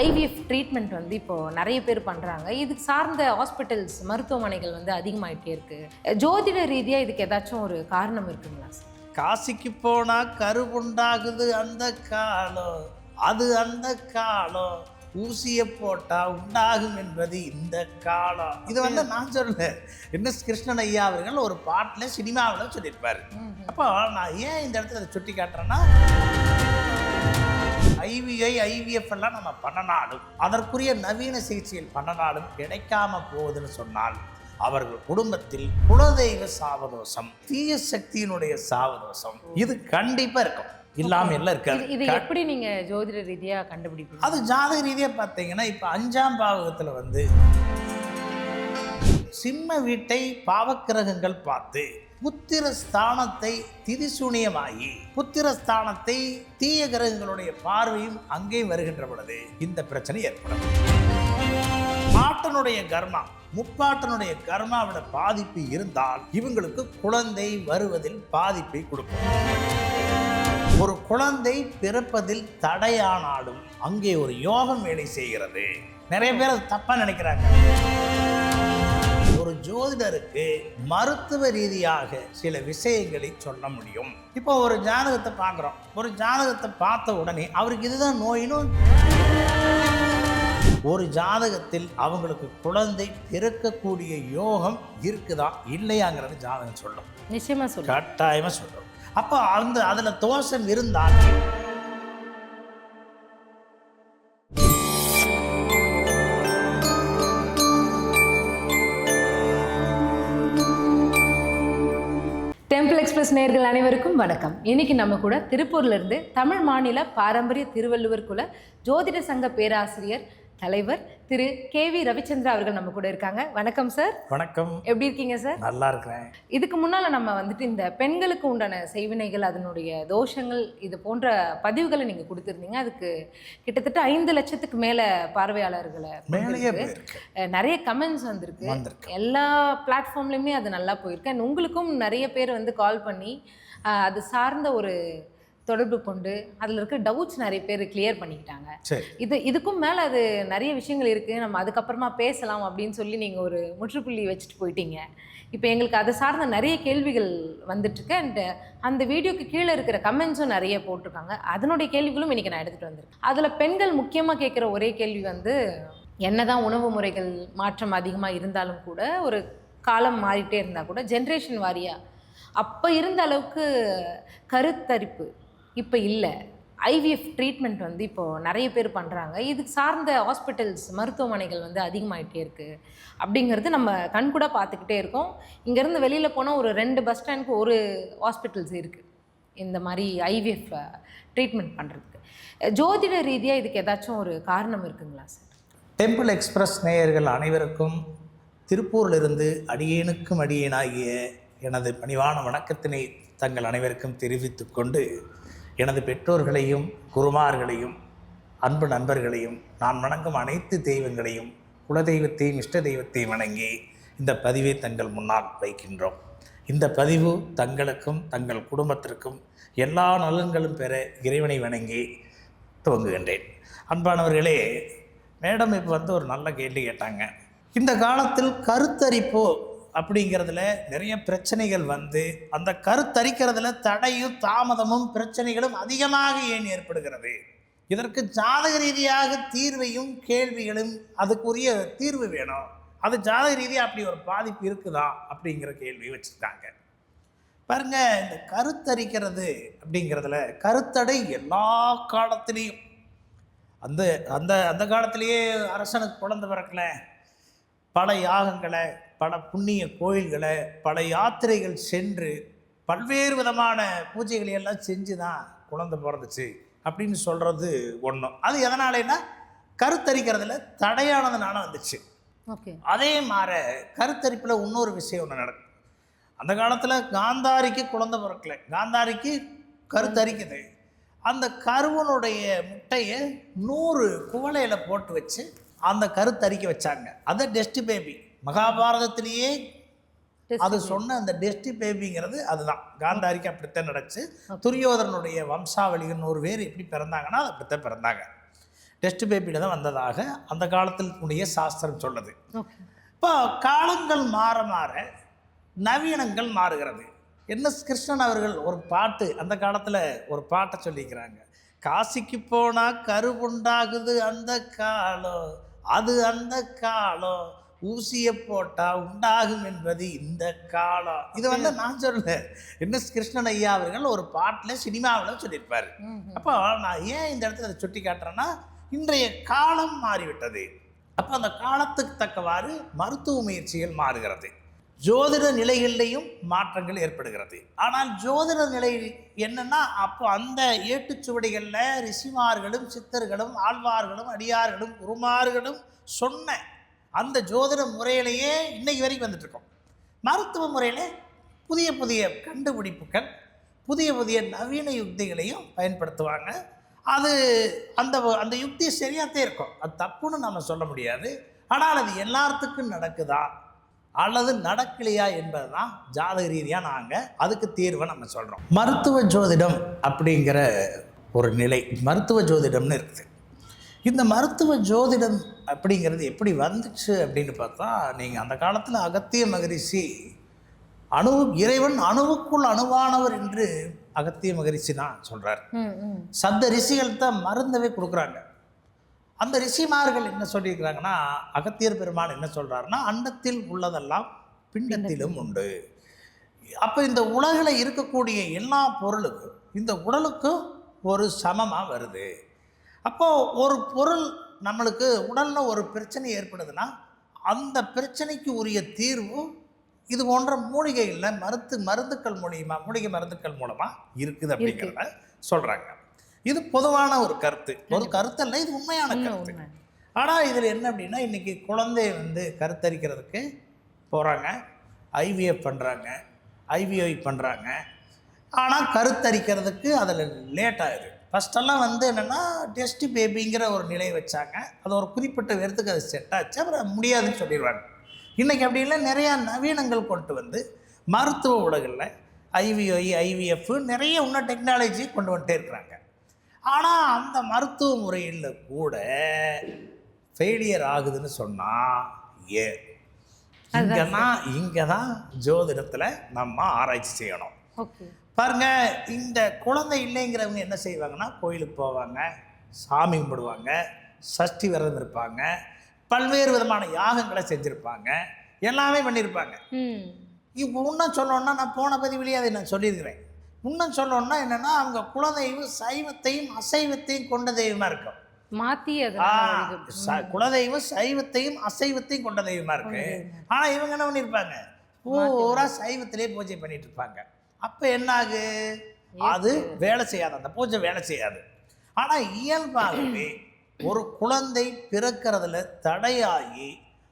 IVF treatment வந்து இப்போது நிறைய பேர் பண்ணுறாங்க. இதுக்கு சார்ந்த ஹாஸ்பிட்டல்ஸ் மருத்துவமனைகள் வந்து அதிகமாகிட்டே இருக்குது. ஜோதிட ரீதியாக இதுக்கு ஏதாச்சும் ஒரு காரணம் இருக்குங்களா சார்? காசிக்கு போனால் கருவுண்டாகுது அந்த காலம், அது அந்த காலம், ஊசியை போட்டால் உண்டாகும் என்பது இந்த காலம். இது வந்து நான் சொல்ல என்எஸ் கிருஷ்ணன் ஐயா அவர்கள் ஒரு பாட்டில் சினிமாவில் சொல்லியிருப்பார். அப்போ நான் ஏன் இந்த இடத்துல அதை சுட்டி காட்டுறேன்னா, ஐவிஎஃப் எல்லாம் நம்ம பண்ணனாலும் அதற்குரிய நவீன சிகிச்சையில் பண்ணனாலும் கிடைக்காம போகுதுன்னு சொன்னால் அவர்கள் குடும்பத்தில் குலதெய்வ சாவதோஷம், தீய சக்தியினுடைய சாவதோஷம் இது கண்டிப்பா இருக்கும், இல்லாம எல்லாம் இருக்காது. இது எப்படி நீங்க ஜோதிட ரீதியா கண்டுபிடிப்பீங்க? அது ஜாதக ரீதியா பார்த்தீங்கன்னா, இப்ப 5ஆம் பாவகத்துல வந்து சிம்ம வீட்டை பாவக்கிரகங்கள் பார்த்து புத்திரஸ்தானத்தை திதிசூனியமாகி புத்திரஸ்தானத்தை தீய கிரகங்களுடைய பார்வையும் அங்கே வருகின்ற பொழுது இந்த பிரச்சனை ஏற்படும். பாட்டனுடைய கர்மா, முப்பாட்டனுடைய கர்மாவோட பாதிப்பு இருந்தால் இவங்களுக்கு குழந்தை வருவதில் பாதிப்பை கொடுக்கும். ஒரு குழந்தை பிறப்பதில் தடையானாலும் அங்கே ஒரு யோகம் வேலை செய்கிறது. நிறைய பேர் அது தப்பா நினைக்கிறாங்க. ஒரு ஜோதிடருக்கு மருத்துவ ரீதியாக சில விஷயங்களை சொல்ல முடியும். இப்போ ஒரு ஜாதகத்தை பார்க்குறோம், ஒரு ஜாதகத்தை பார்த்த உடனே அவருக்கு இதுதான் நோயினும், ஒரு ஜாதகத்தில் அவங்களுக்கு குழந்தை பிறக்கக்கூடிய யோகம் இருக்குதா இல்லையாங்கிறது ஜாதகம் சொல்லும். நிச்சயமா சொல்லும், கட்டாயமா சொல்லும். அப்போ அதுல தோஷம் இருந்தால் டெம்பிள் எக்ஸ்பிரஸ் நேயர்கள் அனைவருக்கும் வணக்கம். இன்னைக்கு நம்ம கூட திருப்பூர்ல இருந்து தமிழ் மாநில பாரம்பரிய திருவள்ளுவர் குல ஜோதிட சங்க பேராசிரியர் தலைவர் திரு KV ரவிச்சந்திரா அவர்கள் நம்ம கூட இருக்காங்க. வணக்கம் சார். வணக்கம். எப்படி இருக்கீங்க சார்? நல்லா இருக்கிறேன். இதுக்கு முன்னால நம்ம வந்துட்டு இந்த பெண்களுக்கு உண்டான செய்வினைகள், அதனுடைய தோஷங்கள், இது போன்ற பதிவுகளை நீங்க கொடுத்துருந்தீங்க. அதுக்கு கிட்டத்தட்ட 5 லட்சத்துக்கு மேல பார்வையாளர்களை நிறைய கமெண்ட்ஸ் வந்திருக்கு. எல்லா பிளாட்ஃபார்ம்லையுமே அது நல்லா போயிருக்கு. அண்ட் உங்களுக்கும் நிறைய பேர் வந்து கால் பண்ணி அது சார்ந்த ஒரு தொடர்பு கொண்டு அதில் இருக்க டவுட்ஸ் நிறைய பேர் கிளியர் பண்ணிக்கிட்டாங்க. இதுக்கும் மேலே அது நிறைய விஷயங்கள் இருக்குது, நம்ம அதுக்கப்புறமா பேசலாம் அப்படின்னு சொல்லி நீங்கள் ஒரு முற்றுப்புள்ளி வச்சுட்டு போயிட்டீங்க. இப்போ எங்களுக்கு அதை சார்ந்த நிறைய கேள்விகள் வந்துட்டுருக்கு. அண்ட் அந்த வீடியோக்கு கீழே இருக்கிற கமெண்ட்ஸும் நிறைய போட்டிருக்காங்க. அதனுடைய கேள்விகளும் இன்றைக்கி நான் எடுத்துகிட்டு வந்திருக்கேன். அதில் பெண்கள் முக்கியமாக கேட்குற ஒரே கேள்வி வந்து, என்னதான் உணவு முறைகள் மாற்றம் அதிகமாக இருந்தாலும் கூட, ஒரு காலம் மாறிட்டே இருந்தால் கூட, ஜென்ரேஷன் வாரியாக அப்போ இருந்த அளவுக்கு கருத்தரிப்பு இப்போ இல்லை. ஐவிஎஃப் ட்ரீட்மெண்ட் வந்து இப்போது நிறைய பேர் பண்ணுறாங்க. இதுக்கு சார்ந்த ஹாஸ்பிட்டல்ஸ் மருத்துவமனைகள் வந்து அதிகமாகிட்டே இருக்குது அப்படிங்கிறது நம்ம கண்கூட பார்த்துக்கிட்டே இருக்கோம். இங்கேருந்து வெளியில் போனால் ஒரு 2 பஸ் ஸ்டாண்டுக்கு ஒரு ஹாஸ்பிட்டல்ஸ் இருக்குது இந்த மாதிரி ஐவிஎஃப் ட்ரீட்மெண்ட் பண்ணுறதுக்கு. ஜோதிட ரீதியாக இதுக்கு ஏதாச்சும் ஒரு காரணம் இருக்குங்களா சார்? டெம்பிள் எக்ஸ்பிரஸ் நேயர்கள் அனைவருக்கும் திருப்பூரிலிருந்து அடியேனுக்கும் அடியேனாகிய எனது பணிவான வணக்கத்தினை தங்கள் அனைவருக்கும் தெரிவித்து கொண்டு, எனது பெற்றோர்களையும் குருமார்களையும் அன்பு நண்பர்களையும் நான் வணங்கும் அனைத்து தெய்வங்களையும் குலதெய்வத்தையும் இஷ்ட தெய்வத்தையும் வணங்கி இந்த பதிவை தங்கள் முன்னால் வைக்கின்றோம். இந்த பதிவு தங்களுக்கும் தங்கள் குடும்பத்திற்கும் எல்லா நலன்களும் பெற இறைவனை வணங்கி துவங்குகின்றேன். அன்பானவர்களே, மேடம் இப்போ வந்து ஒரு நல்ல கேள்வி கேட்டாங்க. இந்த காலத்தில் கருத்தரிப்பு அப்படிங்கிறதுல நிறைய பிரச்சனைகள் வந்து அந்த கருத்தரிக்கிறதுல தடையும் தாமதமும் பிரச்சனைகளும் அதிகமாக ஏன் ஏற்படுகிறது? இதற்கு ஜாதக ரீதியாக தீர்வையும் கேள்விகளும் அதுக்குரிய தீர்வு வேணும். அது ஜாதக ரீதியாக அப்படி ஒரு பாதிப்பு இருக்குதா அப்படிங்கிற கேள்வி வச்சுருக்காங்க. பாருங்க, இந்த கருத்தரிக்கிறது அப்படிங்கிறதுல கருத்தடை எல்லா காலத்திலையும் அந்த அந்த அந்த காலத்திலேயே அரசனுக்கு குழந்தை பிறக்கல, பல யாகங்களை, பல புண்ணிய கோயில்களை, பல யாத்திரைகள் சென்று பல்வேறு விதமான பூஜைகளை எல்லாம் செஞ்சு தான் குழந்தை பிறந்துச்சு அப்படின்னு சொல்கிறது ஒன்றும். அது எதனாலேன்னா கருத்தரிக்கிறதுல தடையானதுனால வந்துச்சு. அதே மாதிரி கருத்தரிப்பில் இன்னொரு விஷயம் ஒன்று நடக்கும். அந்த காலத்தில் காந்தாரிக்கு குழந்தை பிறக்கல, காந்தாரிக்கு கருத்தரிக்குது. அந்த கருவனுடைய முட்டையை 100 குவளையில் போட்டு வச்சு அந்த கருத்தரிக்க வச்சாங்க. அது டெஸ்ட் பேபி. மகாபாரதத்திலேயே அது சொன்ன அந்த டெஸ்ட் பேபிங்கிறது அதுதான். காந்தாரிக்கு அப்படித்தான் நடச்சு. துரியோதனுடைய வம்சாவளிகள் 100 பேர் எப்படி பிறந்தாங்கன்னா அது அப்படித்தான் பிறந்தாங்க. டெஸ்ட் பேபியில் தான் வந்ததாக அந்த காலத்தினுடைய சாஸ்திரம் சொல்லுது. ஓகே. இப்போ காலங்கள் மாற மாற நவீனங்கள் மாறுகிறது. என்எஸ் கிருஷ்ணன் அவர்கள் ஒரு பாட்டு அந்த காலத்தில் ஒரு பாட்டை சொல்லிக்கிறாங்க. காசிக்கு போனால் கருவுண்டாகுது அந்த காலம், அது அந்த காலம், ஊசியை போட்டால் உண்டாகும் என்பது இந்த காலம். இது வந்து நான் சொல்லல, என்எஸ் கிருஷ்ணன் ஐயா அவர்கள் ஒரு பாட்டில் சினிமாவில் சொல்லியிருப்பார். அப்போ நான் ஏன் இந்த இடத்துல அதை சுட்டி காட்டுறேன்னா, இன்றைய காலம் மாறிவிட்டது. அப்போ அந்த காலத்துக்கு தக்கவாறு மருத்துவ முயற்சிகள் மாறுகிறது. ஜோதிட நிலைகளிலையும் மாற்றங்கள் ஏற்படுகிறது. ஆனால் ஜோதிட நிலை என்னன்னா, அப்போ அந்த ஏட்டுச்சுவடிகளில் ரிஷிமார்களும் சித்தர்களும் ஆழ்வார்களும் அடியார்களும் குருமார்களும் சொன்ன அந்த ஜோதிட முறையிலேயே இன்னைக்கு வரைக்கும் வந்துட்டுருக்கோம். மருத்துவ முறையில் புதிய புதிய கண்டுபிடிப்புகள், புதிய புதிய நவீன யுக்திகளையும் பயன்படுத்துவாங்க. அது அந்த அந்த யுக்தி சரியாகத்தே இருக்கும், அது தப்புன்னு நம்ம சொல்ல முடியாது. ஆனால் அது எல்லாத்துக்கும் நடக்குதா அல்லது நடக்கலையா என்பது தான் ஜாதக ரீதியாக நாங்கள் அதுக்கு தீர்வை நம்ம சொல்கிறோம். மருத்துவ ஜோதிடம் அப்படிங்கிற ஒரு நிலை மருத்துவ ஜோதிடம்னு இருக்குது. இந்த மருத்துவ ஜோதிடம் அப்படிங்கிறது எப்படி வந்துச்சு அப்படின்னு பார்த்தா, நீங்கள் அந்த காலத்தில் அகத்திய மகரிஷி இறைவன் அணுவுக்குள் அணுவானவர் என்று அகத்திய மகரிஷி தான் சொல்கிறார். சப்த ரிஷிகள் தான் மருந்தவே கொடுக்குறாங்க. அந்த ரிஷிமார்கள் என்ன சொல்லியிருக்கிறாங்கன்னா, அகத்தியர் பெருமான் என்ன சொல்கிறாருன்னா, அண்டத்தில் உள்ளதெல்லாம் பிண்டத்திலும் உண்டு. அப்போ இந்த உலகில் இருக்கக்கூடிய எல்லா பொருளுக்கும் இந்த உடலுக்கும் ஒரு சமமாக வருது. அப்போது ஒரு பொருள் நம்மளுக்கு உடலில் ஒரு பிரச்சனை ஏற்படுதுன்னா அந்த பிரச்சனைக்கு உரிய தீர்வு இது போன்ற மூலிகைகளில் மருந்துக்கள் மூலியமாக மூலிகை மருந்துக்கள் மூலமாக இருக்குது அப்படிங்கிறத சொல்கிறாங்க. இது பொதுவான ஒரு கருத்து, ஒரு கருத்தல்ல, இது உண்மையான கருத்து. ஆனால் இதில் என்ன அப்படின்னா, இன்றைக்கி குழந்தைய வந்து கருத்தரிக்கிறதுக்கு போகிறாங்க, ஐவிஎஃப் பண்ணுறாங்க, ஐவிஐ பண்ணுறாங்க. ஆனால் கருத்தரிக்கிறதுக்கு அதில் லேட் ஆகுது. ஃபஸ்ட்டெல்லாம் வந்து என்னென்னா டெஸ்ட் பேபிங்கிற ஒரு நிலையை வச்சாங்க. அது ஒரு குறிப்பிட்ட பேருக்கு அது செட் ஆச்சு, அப்புறம் முடியாதுன்னு சொல்லிடுவாங்க. இன்றைக்கி அப்படி இல்லை, நிறையா நவீனங்கள் கொண்டு வந்து மருத்துவ உலகில் ஐவிஐ ஐவிஎஃப் நிறைய இன்னும் டெக்னாலஜி கொண்டு வந்துட்டே இருக்கிறாங்க. ஆனால் அந்த மருத்துவ முறையில் கூட ஃபெயிலியர் ஆகுதுன்னு சொன்னால் இங்கே தான் ஜோதிடத்தில் நம்ம ஆராய்ச்சி செய்யணும். பாருங்க, இந்த குழந்தை இல்லைங்கிறவங்க என்ன செய்வாங்கன்னா, கோயிலுக்கு போவாங்க, சாமி கும்பிடுவாங்க, சஷ்டி விரதம் இருப்பாங்க, பல்வேறு விதமான யாகங்களை செஞ்சுருப்பாங்க, எல்லாமே பண்ணியிருப்பாங்க. இப்போ இன்னும் சொல்லணுன்னா, நான் போன பதிவிலேயே அதை நான் சொல்லியிருக்கிறேன். இன்னும் சொல்லணும்னா என்னென்னா, அவங்க குலதெய்வம் சைவத்தையும் அசைவத்தையும் கொண்ட தெய்வமாக இருக்கும். மாற்றி குலதெய்வம் சைவத்தையும் அசைவத்தையும் கொண்ட தெய்வமாக இருக்கு. ஆனால் இவங்க என்ன பண்ணியிருப்பாங்க, பூரா சைவத்திலே பூஜை பண்ணிட்டு இருப்பாங்க. அப்போ என்னாகு, அது வேலை செய்யாது, அந்த பூஜை வேலை செய்யாது. ஆனால் இயல்பாகவே ஒரு குழந்தை பிறக்கிறதுல தடையாகி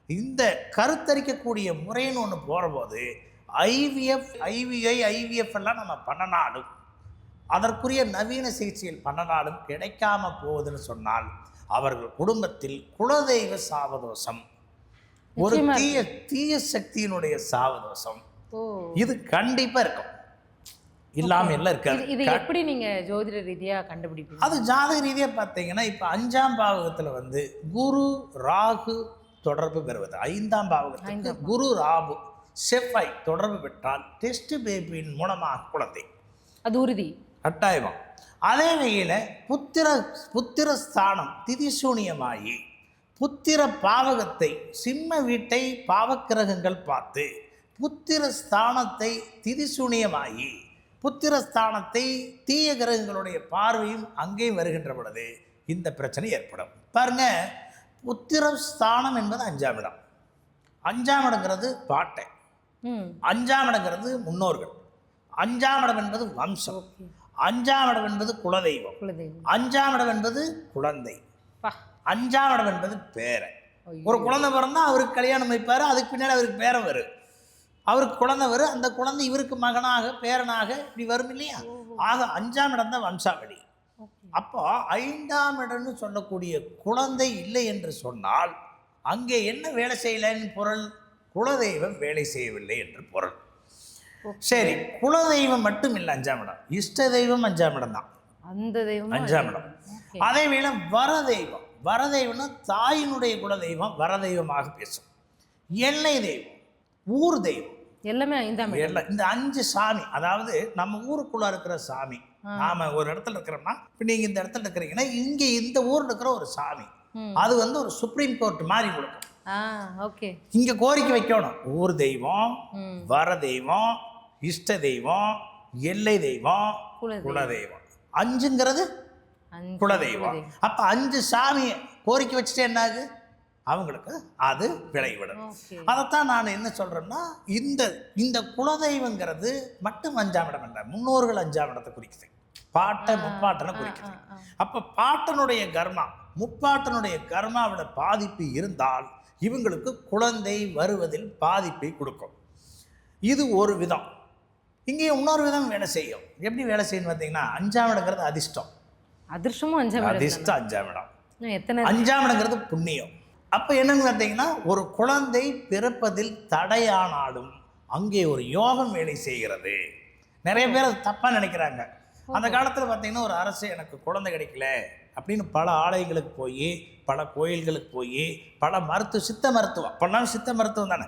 இந்த கருத்தரிக்கக்கூடிய முறைன்னு ஒன்று போகிறபோது ஐவிஎஃப் ஐவிஐ ஐவிஎஃப் எல்லாம் நம்ம பண்ணனாலும் அதற்குரிய நவீன சிகிச்சைகள் பண்ணனாலும் கிடைக்காம போகுதுன்னு சொன்னால் அவர்கள் குடும்பத்தில் குலதெய்வ சாவதோஷம், ஒரு தீய சக்தியினுடைய சாவதோஷம், இது கண்டிப்பாக இருக்கும், இல்லாமல் எல்லாம் இருக்காது. இது எப்படி நீங்கள் ஜோதிட ரீதியாக கண்டுபிடிப்பீங்க? அது ஜாதக ரீதியாக பார்த்தீங்கன்னா, இப்போ 5ஆம் பாவகத்தில் வந்து குரு ராகு தொடர்பு பெறுவது, 5ஆம் பாவகத்துக்கு குரு ராகு செவ்வாய் தொடர்பு பெற்றால் டெஸ்ட் பேபியின் மூலமாக குழந்தை, அது உறுதி, கட்டாயமாக. அதே வகையில் புத்திர ஸ்தானம் திதிசூனியமாகி புத்திர பாவகத்தை சிம்ம வீட்டை பாவக்கிரகங்கள் பார்த்து புத்திர ஸ்தானத்தை திதிசூனியமாகி புத்திரஸ்தானத்தை தீய கிரகங்களுடைய பார்வையும் அங்கேயும் வருகின்ற பொழுது இந்த பிரச்சனை ஏற்படும். பாருங்க, புத்திரஸ்தானம் என்பது 5ஆம் இடம். 5ஆம் இடங்கிறது பாட்டை, 5ஆம் இடங்கிறது முன்னோர்கள், 5ஆம் இடம் என்பது வம்சம், 5ஆம் இடம் என்பது குலதெய்வம், 5ஆம் இடம் என்பது குழந்தை, 5ஆம் இடம் என்பது பேரை. ஒரு குழந்தை பிறந்தா அவருக்கு கல்யாணம் வைப்பார், அதுக்கு பின்னாடி அவருக்கு பேரன் வரும், அவருக்கு குழந்தை வரும், அந்த குழந்தை இவருக்கு மகனாக பேரனாக இப்படி வரும் இல்லையா. ஆக 5ஆம் இடம் தான் வம்சாவளி. அப்போ 5ஆம் இடம்னு சொல்லக்கூடிய குழந்தை இல்லை என்று சொன்னால் அங்கே என்ன வேலை செய்யலைன்னு பொருள், குலதெய்வம் வேலை செய்யவில்லை என்று பொருள். சரி, குலதெய்வம் மட்டும் இல்லை 5ஆம் இடம், இஷ்ட தெய்வம் 5ஆம் இடம் தான், அந்த தெய்வம் 5ஆம் இடம். அதே வேளை வர தெய்வம், வரதெய்வம்னா தாயினுடைய குலதெய்வம் வரதெய்வமாக பேசும். எல்லை தெய்வம், ஊர் தெய்வம், எல்லாமே 5ஆம் இடம். எல்லாம் இந்த 5 சாமி. அதாவது நம்ம ஊருக்குள்ள இருக்கிற சாமி. நாம ஒரு இடத்துல இருக்கிறோம்னா, இப்போ நீங்க இந்த இடத்துல இருக்கிறீங்கன்னா இங்க இந்த ஊர்ல இருக்கிற ஒரு சாமி, அது வந்து ஒரு சுப்ரீம் கோர்ட் மாதிரி கொடுக்கும். ஓகே. இங்க கோரிக்கை வைக்கணும். ஊர் தெய்வம், வர தெய்வம், இஷ்ட தெய்வம், எல்லை தெய்வம், குலதெய்வம். 5ங்கிறது குலதெய்வம். அப்ப 5 சாமியை கோரிக்கை வச்சுட்டு என்ன ஆகுது, அவங்களுக்கு அது விளைவிடும். அதைத்தான் நான் என்ன சொல்றேன்னா, இந்த குலதெய்வங்கிறது மட்டும் 5ஆம் இடம் என்ற முன்னோர்கள் 5ஆம் இடத்தை குறிக்குது. பாட்டை முப்பாட்டனை குறிக்குது. அப்ப பாட்டனுடைய கர்மா முப்பாட்டனுடைய கர்மாவோட பாதிப்பு இருந்தால் இவங்களுக்கு குழந்தை வருவதில் பாதிப்பை கொடுக்கும். இது ஒரு விதம். இங்கே இன்னொரு விதம் வேலை செய்யும். எப்படி வேலை செய்யணும் பார்த்தீங்கன்னா, 5ஆம் இடங்கிறது அதிர்ஷ்டம். அதிர்ஷ்டமும் 5ஆம் இடம். அதிர்ஷ்டம் 5ஆம் இடம். எத்தனை 5ஆம் இடங்கிறது புண்ணியம். அப்போ என்னன்னு பார்த்தீங்கன்னா, ஒரு குழந்தை பிறப்பதில் தடையானாலும் அங்கே ஒரு யோகம் வேலை செய்கிறது. நிறைய பேர் அது தப்பாக நினைக்கிறாங்க. அந்த காலத்தில் பார்த்தீங்கன்னா, ஒரு அரசு எனக்கு குழந்தை கிடைக்கல அப்படின்னு பல ஆலயங்களுக்கு போய், பல கோயில்களுக்கு போய், பல சித்த மருத்துவம், அப்போல்லாம் சித்த மருத்துவம் தானே,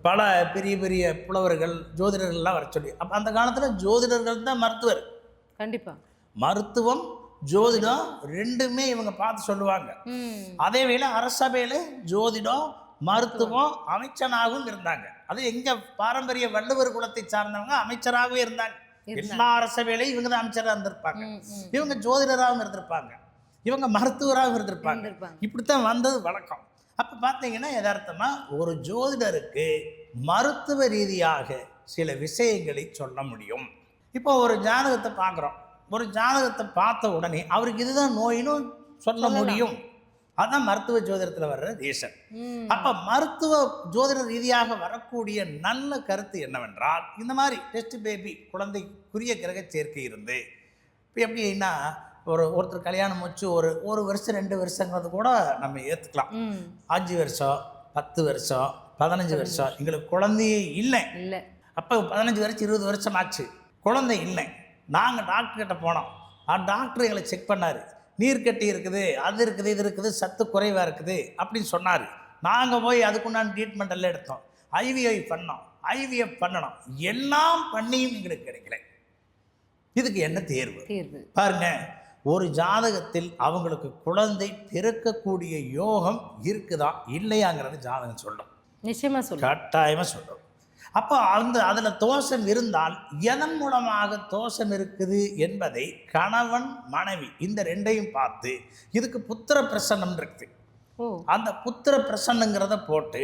பல பெரிய பெரிய புலவர்கள் ஜோதிடர்கள்லாம் வர சொல்லி. அப்போ அந்த காலத்தில் ஜோதிடர்கள் தான் மருத்துவர். கண்டிப்பாக மருத்துவம் ஜோதிடம் ரெண்டுமே இவங்க பார்த்து சொல்லுவாங்க. அதே வேளை அரசபையில் ஜோதிடம் மருத்துவம் அமைச்சனாகவும் இருந்தாங்க. அது எங்க பாரம்பரிய வள்ளுவர் குலத்தை சார்ந்தவங்க அமைச்சராகவே இருந்தாங்க. எல்லா அரசபையிலையும் இவங்க தான் அமைச்சராக இருந்திருப்பாங்க. இவங்க ஜோதிடராகவும் இருந்திருப்பாங்க, இவங்க மருத்துவராகவும் இருந்திருப்பாங்க. இப்படித்தான் வந்தது வழக்கம். அப்போ பார்த்தீங்கன்னா, யதார்த்தமாக ஒரு ஜோதிடருக்கு மருத்துவ ரீதியாக சில விஷயங்களை சொல்ல முடியும். இப்போ ஒரு ஜாதகத்தை பார்க்குறோம். ஒரு ஜாதகத்தை பார்த்த உடனே அவருக்கு இதுதான் நோயின்னு சொல்ல முடியும். அதுதான் மருத்துவ ஜோதிடத்தில் வர்ற ரீசன். அப்போ மருத்துவ ஜோதிட ரீதியாக வரக்கூடிய நல்ல கருத்து என்னவென்றால், இந்த மாதிரி டெஸ்ட் பேபி குழந்தைக்குரிய கிரக சேர்க்கை இருந்து, இப்போ எப்படின்னா ஒருத்தர் கல்யாணம் முடிச்சு ஒரு வருஷம் 2 வருஷங்கிறது கூட நம்ம ஏற்றுக்கலாம். 5 வருஷம் 10 வருஷம் 15 வருஷம் எங்களுக்கு குழந்தையே இல்லை. அப்போ 15 வருஷம் 20 வருஷம் ஆச்சு, குழந்தை இல்லை. நாங்கள் டாக்டர்கிட்ட போனோம். டாக்டர் எங்களை செக் பண்ணார். நீர்க்கட்டி இருக்குது, அது இருக்குது, இது இருக்குது, சத்து குறைவாக இருக்குது அப்படின்னு சொன்னார். நாங்கள் போய் அதுக்குண்டான ட்ரீட்மெண்ட் எல்லாம் எடுத்தோம். ஐவிஎஃப் பண்ணணும், எல்லாம் பண்ணியும் எங்களுக்கு கிடைக்கல. இதுக்கு என்ன தேர்வு பாருங்க. ஒரு ஜாதகத்தில் அவங்களுக்கு குழந்தை பிறக்கக்கூடிய யோகம் இருக்குதா இல்லையாங்கிறது ஜாதகம் சொல்லும். நிச்சயமா சொல்லும், கட்டாயமாக சொல்லும். அப்போ அதில் தோஷம் இருந்தால் எதன் மூலமாக தோஷம் இருக்குது என்பதை கணவன் மனைவி இந்த ரெண்டையும் பார்த்து, இதுக்கு புத்திர பிரசன்னம் இருக்குது, அந்த புத்திர பிரசன்னங்கிறத போட்டு,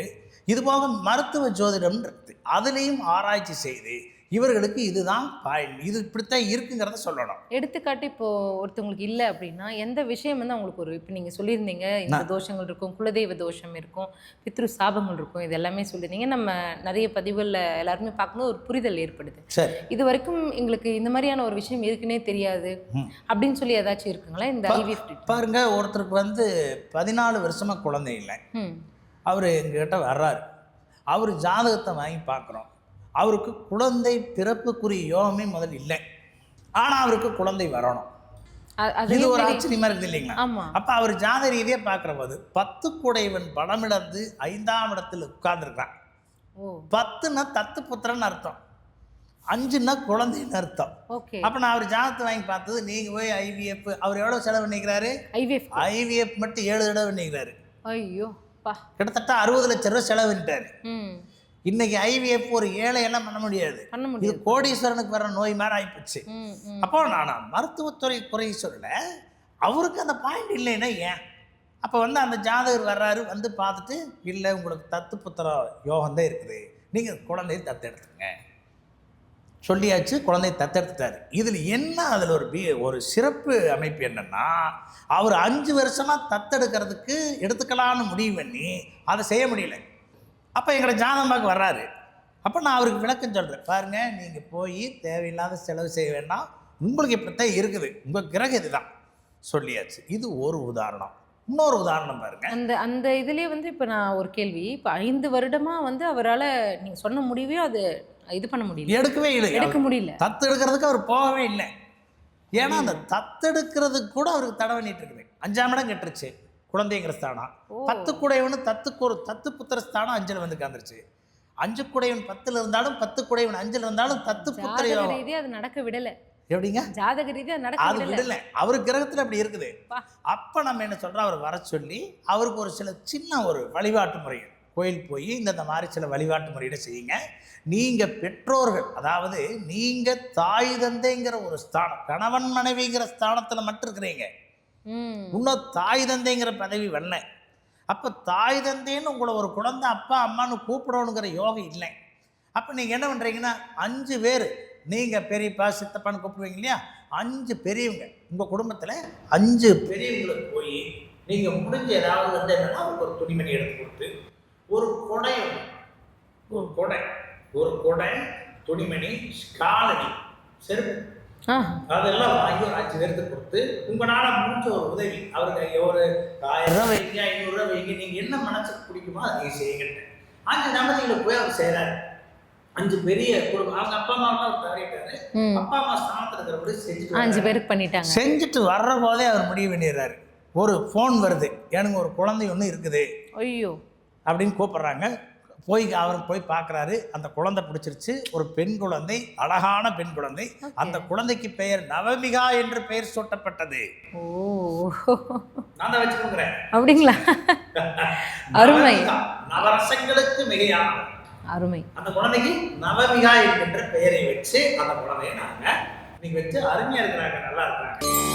இது போக மருத்துவ ஜோதிடம் இருக்குது, அதுலேயும் ஆராய்ச்சி செய்து இவர்களுக்கு இதுதான் பாயிண்ட், இது இப்படித்தான் இருக்குங்கிறத சொல்லணும். எடுத்துக்காட்டு இப்போ ஒருத்தவங்களுக்கு இல்லை அப்படின்னா எந்த விஷயம் வந்து அவங்களுக்கு ஒரு, இப்போ நீங்கள் சொல்லியிருந்தீங்க இந்த தோஷங்கள் இருக்கும், குலதெய்வ தோஷம் இருக்கும், பித்ரு சாபங்கள் இருக்கும், இது எல்லாமே சொல்லியிருந்தீங்க. நம்ம நிறைய பதிவுகளில் எல்லாருமே பார்க்கும்போது ஒரு புரிதல் ஏற்படுது. சரி, இது வரைக்கும் எங்களுக்கு இந்த மாதிரியான ஒரு விஷயம் இருக்குன்னே தெரியாது அப்படின்னு சொல்லி ஏதாச்சும் இருக்குங்களா இந்த ஐவிஎஃப்? பாருங்க, ஒருத்தருக்கு 14 வருஷமாக குழந்தை இல்லை. அவர் எங்ககிட்ட வர்றாரு. அவர் ஜாதகத்தை வாங்கி பார்க்குறோம். அவருக்கு குழந்தை பிறப்புக்குரிய யோகமே முதல் இல்லை, ஆனால் அவருக்கு குழந்தை வரணும். இது ஒரு ஆச்சரியமா இருக்குது இல்லைங்களா? அப்போ அவர் ஜாத ரீதியாக பார்க்குற போது 10 கூடைவன் பலமிழந்து 5ஆம் இடத்தில் உட்கார்ந்துருக்கான். 10ன்னா தத்து புத்திரன்னு அர்த்தம், 5ன்னா குழந்தைன்னு அர்த்தம். அப்போ நான் அவர் ஜாதகத்தை வாங்கி பார்த்தது, நீங்கள் போய் ஐவிஎஃப், அவர் எவ்வளோ செலவு பண்ணிக்கிறாரு? ஐவிஎஃப் மட்டும் 7 தடவை பண்ணிக்கிறாரு. ஐயோ, கிட்டத்தட்ட 60 லட்சம் ரூபா செலவு பண்ணிட்டாரு. இன்னைக்கு ஐவிஎஃப் ஒரு ஏழையெல்லாம் பண்ண முடியாது, இது கோடீஸ்வரனுக்கு வர நோய் மாதிரி ஆகிப்போச்சு. அப்போ நான் மருத்துவத்துறை குறை சொல்ல, அவருக்கு அந்த பாயிண்ட் இல்லைன்னா ஏன்? அப்போ அந்த ஜாதகர் வர்றாரு, பார்த்துட்டு, இல்லை உங்களுக்கு தத்து புத்திர யோகம் தான் இருக்குது, நீங்கள் குழந்தையை தத்தெடுத்துங்க சொல்லியாச்சு. குழந்தையை தத்தெடுத்துட்டாரு. இதில் என்ன, அதில் ஒரு சிறப்பு அமைப்பு என்னன்னா, அவர் 5 வருஷமாக தத்தெடுக்கிறதுக்கு எடுத்துக்கலான்னு முடிவு பண்ணி அதை செய்ய முடியல. அப்போ எங்களை ஜாதகமாக வர்றாரு. அப்போ நான் அவருக்கு விளக்கம் சொல்கிறேன். பாருங்கள், நீங்கள் போய் தேவையில்லாத செலவு செய்ய வேண்டாம், உங்களுக்கு இப்படித்தான் இருக்குது, உங்கள் கிரகம் இதுதான் சொல்லியாச்சு. இது ஒரு உதாரணம். இன்னொரு உதாரணம் பாருங்க. அந்த இதுலேயே இப்போ நான் ஒரு கேள்வி, இப்போ 5 வருடமாக அவரால் நீங்கள் சொன்ன முடிவே அது இது பண்ண முடியல, எடுக்க முடியல, தத்து எடுக்கிறதுக்கு அவர் போகவே இல்லை. ஏன்னா அந்த தத்தெடுக்கிறதுக்கு கூட அவருக்கு தடை பண்ணிட்டு இருக்குது. 5ஆம் இடம் கெட்டுருச்சு, குழந்தைங்கிற ஸ்தானம். 10 குடையவனு தத்து புத்திர ஸ்தானம் 5ல் வந்து உட்காந்துருச்சு. 5 குடையவன் 10ல் இருந்தாலும் 10 குடையவன் 5ல் இருந்தாலும் தத்து புத்திர யோகம். அது நடக்க விடல. எப்படிங்க? ஜாதக ரீதியா நடக்க அது விடல. அவர் கிரகத்தில் அப்படி இருக்குது. அப்போ நம்ம என்ன சொல்கிறோம், அவர் வர சொல்லி அவருக்கு ஒரு சில சின்ன ஒரு வழிபாட்டு முறை, கோயில் போய் இந்த மாதிரி சில வழிபாட்டு முறையிட செய்யுங்க. நீங்கள் பெற்றோர்கள், அதாவது நீங்கள் தாய் தந்தைங்கிற ஒரு ஸ்தானம், கணவன் மனைவிங்கிற ஸ்தானத்தில் மட்டும் இருக்கிறீங்க. இன்னும் தாய் தந்தைங்கிற பதவி வரல. அப்போ தாய் தந்தைன்னு உங்களை ஒரு குழந்தை அப்பா அம்மான்னு கூப்பிடணுங்கிற யோகம் இல்லை. அப்போ நீங்கள் என்ன பண்ணுறீங்கன்னா 5 பேர், நீங்கள் பெரியப்பா சித்தப்பான்னு கூப்பிடுவீங்க இல்லையா, 5 பெரியவங்க உங்கள் குடும்பத்தில் 5 பெரியவங்களுக்கு போய் நீங்கள் முடிஞ்ச ஏதாவது வந்து என்னன்னா ஒரு துணிமணி எடுத்து கொடுத்து ஒரு கொடை துணிமணி காலணி செருப்பு அதெல்லாம் வாங்கி ஒரு 5 பேருக்கு கொடுத்து உங்களால் முடிஞ்ச ஒரு உதவி, அவருக்கு ஒரு 1000 ரூபா வைங்க, 500 ரூபா வைங்க, நீங்கள் என்ன மனசுக்கு பிடிக்குமோ அதை நீங்கள் செய்யுங்க. 5 தம்பதிகளை போய் அவர் செய்கிறாரு. 5 பெரிய குடும்பம், அவங்க அப்பா அம்மா அவர் தவறிட்டாரு, அப்பா அம்மா ஸ்தானத்தில் இருக்கிறபடி செஞ்சுட்டு 5 பேருக்கு பண்ணிட்டாங்க. செஞ்சுட்டு வர்ற போதே அவர் முடிவு பண்ணிடுறாரு. ஒரு ஃபோன் வருது, எனக்கு ஒரு குழந்தை ஒன்று இருக்குது ஐயோ அப்படின்னு கூப்பிட்றாங்க. அவர் போய் பார்க்குறாரு. அந்த குழந்தை பிடிச்சிருச்சு. ஒரு பெண் குழந்தை, அழகான பெண் குழந்தை. அந்த குழந்தைக்கு பெயர் நவமிகா என்று பெயர் சூட்டப்பட்டது. ஓ, நான் தான் வச்சுக்கிறேன். அப்படிங்களா? அருமை. நவரசங்களுக்கு மிகையான அருமை. அந்த குழந்தைக்கு நவமிகா என்கின்ற பெயரை வச்சு அந்த குழந்தையை நாங்கள் இன்னைக்கு வச்சு அருமையாக இருக்கிறாங்க, நல்லா இருக்கிறாங்க.